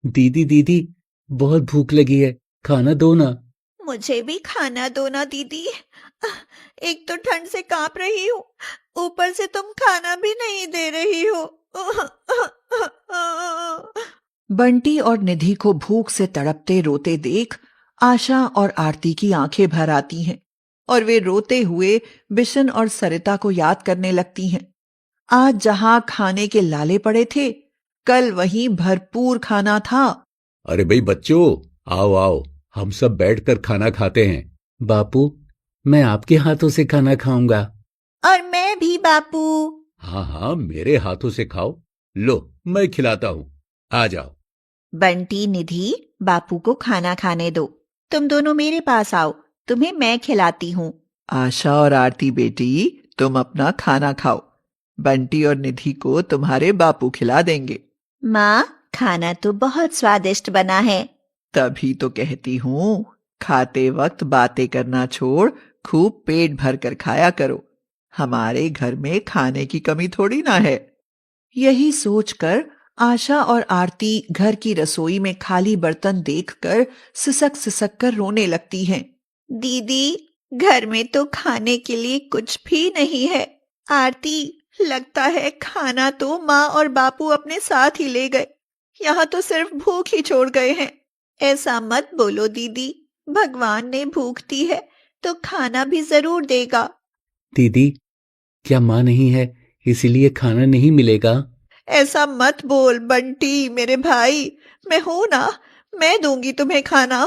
दीदी दीदी, बहुत भूख लगी है, खाना दो ना। मुझे भी खाना दो ना दीदी। एक तो ठंड से कांप रही हूँ, ऊपर से तुम खाना भी नहीं दे रही हो। बंटी और निधि को भूख से तड़पते रोते देख आशा और आरती की आंखें भर आती हैं और वे रोते हुए बिशन और सरिता को याद करने लगती हैं। आज जहां खाने के लाले पड़े थे, कल वहीं भरपूर खाना था। अरे भाई बच्चों, आओ आओ, हम सब बैठकर खाना खाते हैं। बापू, मैं आपके हाथों से खाना खाऊंगा। और मैं भी बापू। हाँ हाँ, मेरे हाथों से खाओ। लो, मैं खिलाता हूँ। आ जाओ। बंटी, निधि, बापू को खाना खाने दो। तुम दोनों मेरे पास आओ, तुम्हें मैं खिलाती हूँ। आशा और आरती बेटी, तुम अपना खाना खाओ। बंटी और निधि को तुम्हारे बापू खिला देंगे। माँ, खाना तो बहुत स्वादिष्ट बना है। तभी तो कहती हूँ, खाते वक्त बातें करना छोड़ खूब पेट भर कर खाया करो। हमारे घर में खाने की कमी थोड़ी ना है। यही सोचकर आशा और आरती घर की रसोई में खाली बर्तन देखकर सिसक सिसक कर रोने लगती हैं। दीदी, घर में तो खाने के लिए कुछ भी नहीं है। आरती, लगता है खाना तो माँ और बापू अपने साथ ही ले गए। यहाँ तो सिर्फ भूख ही छोड़ गए हैं। ऐसा मत बोलो दीदी, भगवान ने भूख दी है तो खाना भी जरूर देगा। दीदी, क्या माँ नहीं है, इसीलिए खाना नहीं मिलेगा? ऐसा मत बोल बंटी मेरे भाई, मैं हूं ना, मैं दूंगी तुम्हें खाना।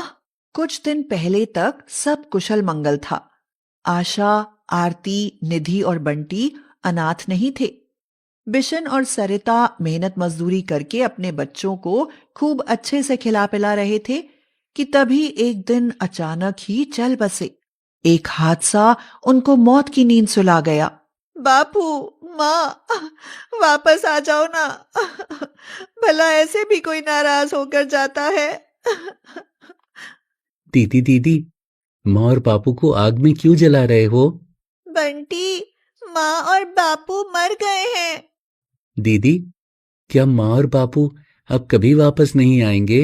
कुछ दिन पहले तक सब कुशल मंगल था। आशा, आरती, निधि और बंटी अनाथ नहीं थे। बिशन और सरिता मेहनत मजदूरी करके अपने बच्चों को खूब अच्छे से खिला पिला रहे थे कि तभी एक दिन अचानक ही चल बसे। एक हादसा उनको मौत की नींद सुला गया। बापू, माँ, वापस आ जाओ ना। भला ऐसे भी कोई नाराज होकर जाता है। दीदी दीदी, माँ और बापू को आग में क्यों जला रहे हो? बंटी, माँ और बापू मर गए हैं। दीदी, क्या माँ और बापू अब कभी वापस नहीं आएंगे?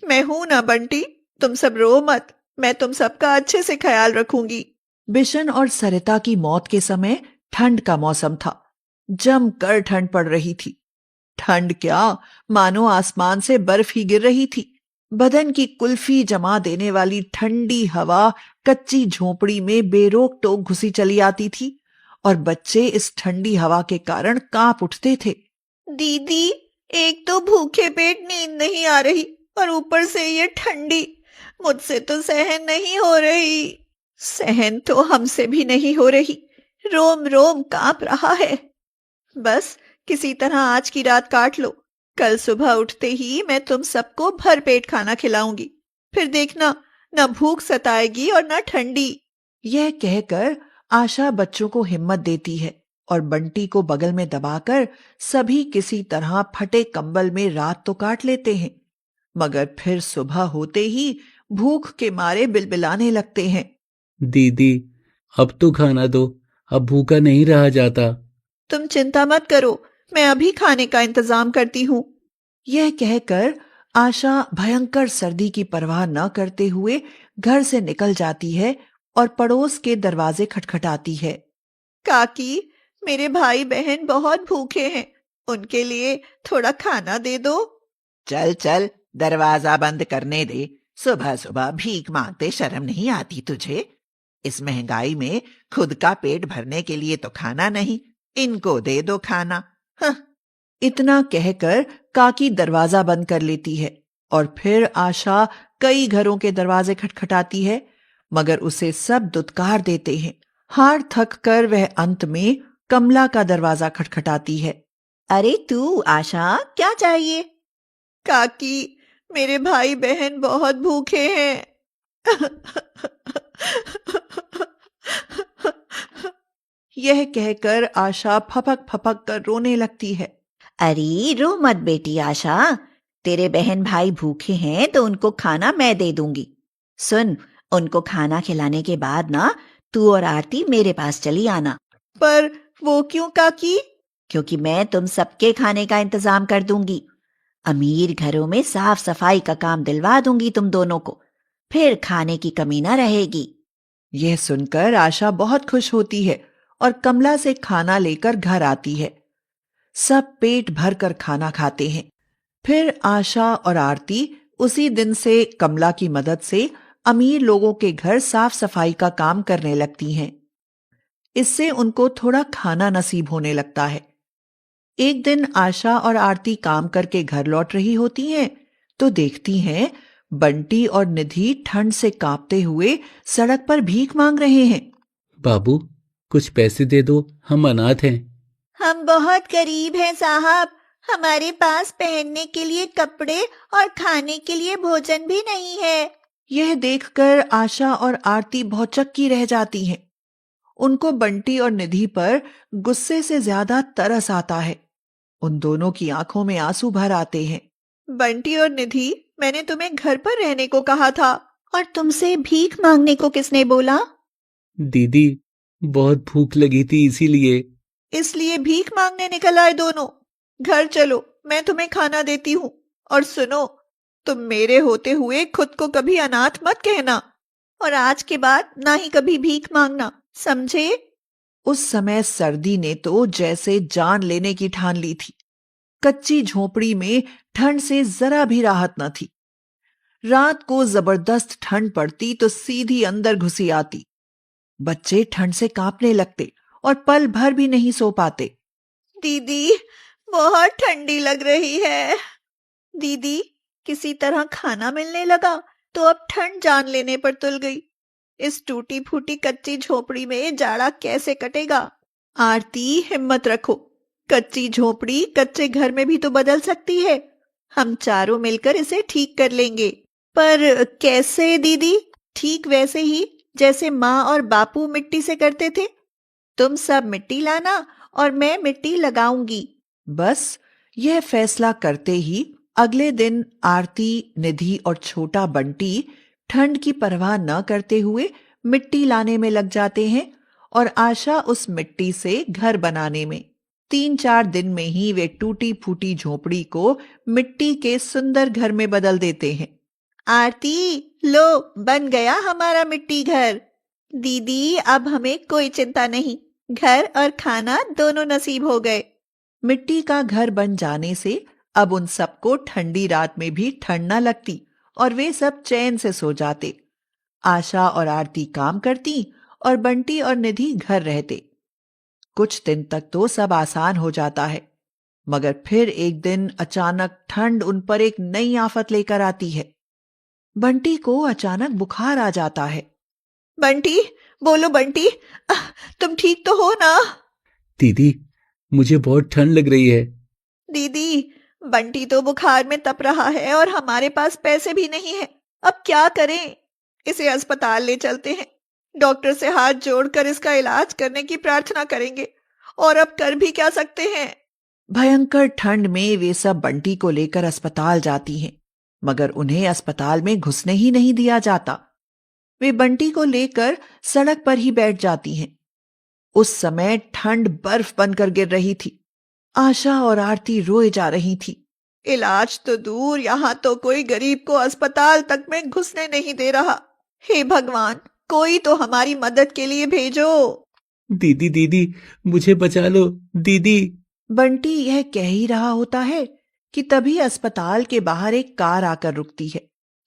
मैं हूं ना बंटी, तुम सब रो मत, मैं तुम सबका अच्छे से ख्याल रखूंगी। बिशन और सरिता की मौत के समय ठंड का मौसम था। जमकर ठंड पड़ रही थी। ठंड क्या, मानो आसमान से बर्फ ही गिर रही थी। बदन की कुल्फी जमा देने वाली ठंडी हवा कच्ची झोपड़ी में बेरोक टोक घुसी चली आती थी और बच्चे इस ठंडी हवा के कारण कांप उठते थे। दीदी, एक तो भूखे पेट नींद नहीं आ रही और ऊपर से ये ठंडी, मुझसे तो सहन नहीं हो रही। सहन तो हमसे भी नहीं हो रही, रोम रोम कांप रहा है। बस किसी तरह आज की रात काट लो, कल सुबह उठते ही मैं तुम सबको भर पेट खाना खिलाऊंगी। फिर देखना, न भूख सताएगी और न ठंडी। यह कहकर आशा बच्चों को हिम्मत देती है और बंटी को बगल में दबाकर सभी किसी तरह फटे कंबल में रात तो काट लेते हैं, मगर फिर सुबह होते ही भूख के मारे बिलबिलाने लगते हैं। दीदी, अब तो खाना दो, अब भूखा नहीं रहा जाता। तुम चिंता मत करो, मैं अभी खाने का इंतजाम करती हूँ। यह कहकर आशा भयंकर सर्दी की परवाह न करते हुए घर से निकल जाती है और पड़ोस के दरवाजे खटखटाती है। काकी, मेरे भाई बहन बहुत भूखे हैं, उनके लिए थोड़ा खाना दे दो। चल चल, दरवाजा बंद करने दे। सुबह सुबह भीख मांगते शर्म नहीं आती तुझे? इस महंगाई में खुद का पेट भरने के लिए तो खाना नहीं, इनको दे दो खाना। हं। इतना कहकर काकी दरवाजा बंद कर लेती है और फिर आशा कई घरों के दरवाजे खटखटाती है, मगर उसे सब दुत्कार देते हैं। हार थक कर वह अंत में कमला का दरवाजा खटखटाती है। अरे तू आशा, क्या चाहिए? काकी, मेरे भाई बहन बहुत भूखे हैं। यह कहकर आशा फपक फपक कर रोने लगती है। अरे रो मत बेटी आशा, तेरे बहन भाई भूखे हैं तो उनको खाना मैं दे दूंगी। सुन, उनको खाना खिलाने के बाद ना तू और आरती मेरे पास चली आना। पर वो क्यों काकी? क्योंकि मैं तुम सबके खाने का इंतजाम कर दूंगी। अमीर घरों में साफ सफाई का काम दिलवा दूंगी तुम दोनों को, फिर खाने की कमी न रहेगी। यह सुनकर आशा बहुत खुश होती है और कमला से खाना लेकर घर आती है। सब पेट भर कर खाना खाते हैं। फिर आशा और आरती उसी दिन से कमला की मदद से अमीर लोगों के घर साफ सफाई का काम करने लगती हैं। इससे उनको थोड़ा खाना नसीब होने लगता है। एक दिन आशा और आरती काम करके घर लौट रही होती हैं तो देखती हैं बंटी और निधि ठंड से कांपते हुए सड़क पर भीख मांग रहे हैं। बाबू, कुछ पैसे दे दो, हम अनाथ हैं। हम बहुत गरीब हैं साहब, हमारे पास पहनने के लिए कपड़े और खाने के लिए भोजन भी नहीं है। यह देखकर आशा और आरती भौचक्की रह जाती हैं। उनको बंटी और निधि पर गुस्से से ज्यादा तरस आता है। उन दोनों की आंखों में आंसू भर आते हैं। बंटी और निधि, मैंने तुम्हें घर पर रहने को कहा था और तुमसे भीख मांगने को किसने बोला? दीदी, बहुत भूख लगी थी इसीलिए। इसलिए भीख मांगने निकल आए दोनों। घर चलो, मैं तुम्हें खाना देती हूँ। और सुनो, तुम मेरे होते हुए खुद को कभी अनाथ मत कहना और आज के बाद ना ही कभी भीख मांगना, समझे? उस समय सर्दी ने तो जैसे जान लेने की ठान ली थी। कच्ची झोपड़ी में ठंड से जरा भी राहत न थी। रात को जबरदस्त ठंड पड़ती तो सीधी अंदर घुसी आती। बच्चे ठंड से कांपने लगते और पल भर भी नहीं सो पाते। दीदी, बहुत ठंडी लग रही है। दीदी, किसी तरह खाना मिलने लगा तो अब ठंड जान लेने पर तुल गई। इस टूटी फूटी कच्ची झोपड़ी में जाड़ा कैसे कटेगा? आरती, हिम्मत रखो। कच्ची झोपड़ी कच्चे घर में भी तो बदल सकती है। हम चारों मिलकर इसे ठीक कर लेंगे। पर कैसे दीदी? ठीक वैसे ही जैसे माँ और बापू मिट्टी से करते थे। तुम सब मिट्टी लाना और मैं मिट्टी लगाऊंगी। बस यह फैसला करते ही अगले दिन आरती, निधि और छोटा बंटी ठंड की परवाह न करते हुए मिट्टी लाने में लग जाते हैं और आशा उस मिट्टी से घर बनाने में। 3-4 दिन में ही वे टूटी फूटी झोपड़ी को मिट्टी के सुंदर घर में बदल देते हैं। आरती, लो, बन गया हमारा मिट्टी घर। दीदी, अब हमें कोई चिंता नहीं, घर और खाना दोनों नसीब हो गए। मिट्टी का घर बन जाने से अब उन सबको ठंडी रात में भी ठंड न लगती और वे सब चैन से सो जाते। आशा और आरती काम करती और बंटी और निधि घर रहते। कुछ दिन तक तो सब आसान हो जाता है, मगर फिर एक दिन अचानक ठंड उन पर एक नई आफत लेकर आती है। बंटी को अचानक बुखार आ जाता है। बंटी, बोलो बंटी, तुम ठीक तो हो ना? दीदी, मुझे बहुत ठंड लग रही है। दीदी, बंटी तो बुखार में तप रहा है और हमारे पास पैसे भी नहीं है। अब क्या करें? इसे अस्पताल ले चलते हैं। डॉक्टर से हाथ जोड़कर इसका इलाज करने की प्रार्थना करेंगे। और अब कर भी क्या सकते हैं? भयंकर ठंड में वे सब बंटी को लेकर अस्पताल जाती हैं, मगर उन्हें अस्पताल में घुसने ही नहीं दिया जाता। वे बंटी को लेकर सड़क पर ही बैठ जाती हैं। उस समय ठंड बर्फ बनकर गिर रही थी। आशा और आरती रोए जा रही थी। इलाज तो दूर, यहाँ तो कोई गरीब को अस्पताल तक में घुसने नहीं दे रहा। हे भगवान, कोई तो हमारी मदद के लिए भेजो। दीदी दीदी, मुझे बचा लो दीदी। बंटी यह कह ही रहा होता है कि तभी अस्पताल के बाहर एक कार आकर रुकती है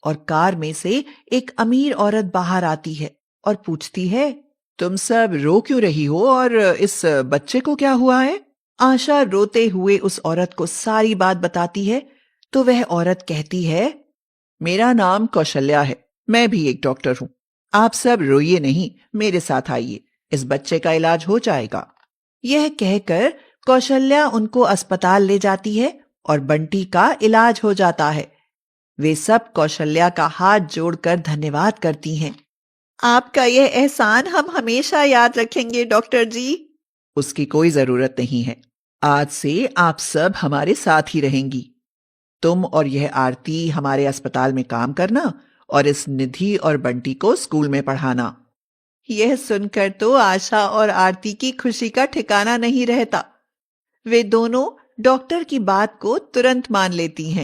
और कार में से एक अमीर औरत बाहर आती है और पूछती है, तुम सब रो क्यों रही हो और इस बच्चे को क्या हुआ है? आशा रोते हुए उस औरत को सारी बात बताती है तो वह औरत कहती है, मेरा नाम कौशल्या है, मैं भी एक डॉक्टर हूं। आप सब रोइए नहीं, मेरे साथ आइए, इस बच्चे का इलाज हो जाएगा। यह कहकर कौशल्या उनको अस्पताल ले जाती है और बंटी का इलाज हो जाता है। वे सब कौशल्या का हाथ जोड़कर धन्यवाद करती हैं। आपका यह एहसान हम हमेशा याद रखेंगे डॉक्टर जी। उसकी कोई जरूरत नहीं है। आज से आप सब हमारे साथ ही रहेंगी। तुम और यह आरती हमारे अस्पताल में काम करना और इस निधि और बंटी को स्कूल में पढ़ाना। यह सुनकर तो आशा और आरती की खुशी का ठिकाना नहीं रहता। वे दोनों डॉक्टर की बात को तुरंत मान लेती हैं।